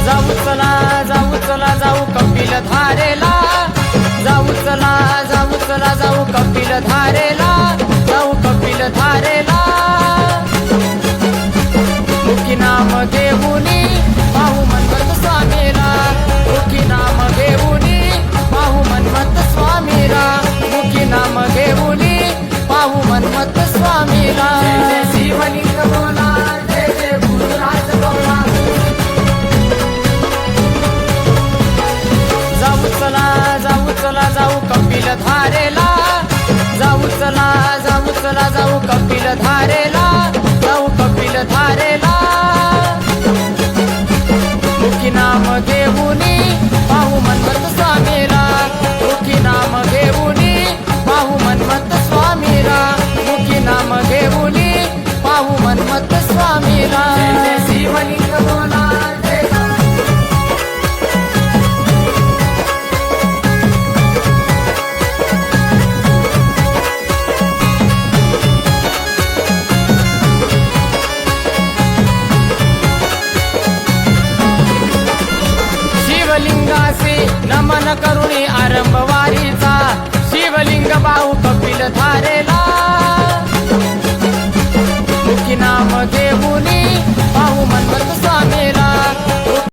जाऊ चला जाऊ चला जाऊ कपिल धारेला जाऊ चला जाऊ चला जाऊ कपिल धारेला जाऊ कपिल धारेला मुखी नाम घेऊनी पाहू मन्मथ स्वामीला मुखी नाम घेऊनी पाहू मन्मथ स्वामीला मुखी नाम घेऊनी पाहू मन्मथ स्वामीला जय जय शिवलिंग बोला जय जय गुरुराज बोला जाऊ चला जाऊ कपिल धारेला जाऊ चला जाऊ कपिल धारेला जाऊ कपिल धारेला मुखी नाम घेऊनी पाहू मन्मथ स्वामीला मुखी नाम घेऊनी पाहू मन्मथ स्वामीला मुखी नाम घेऊनी पाहू मन्मथ स्वामीला जय जय शिवलिंग बोला जय शिवलिंगासे नमन करुणी आरंभ वारीचा शिवलिंग पाहू कपिल धारेला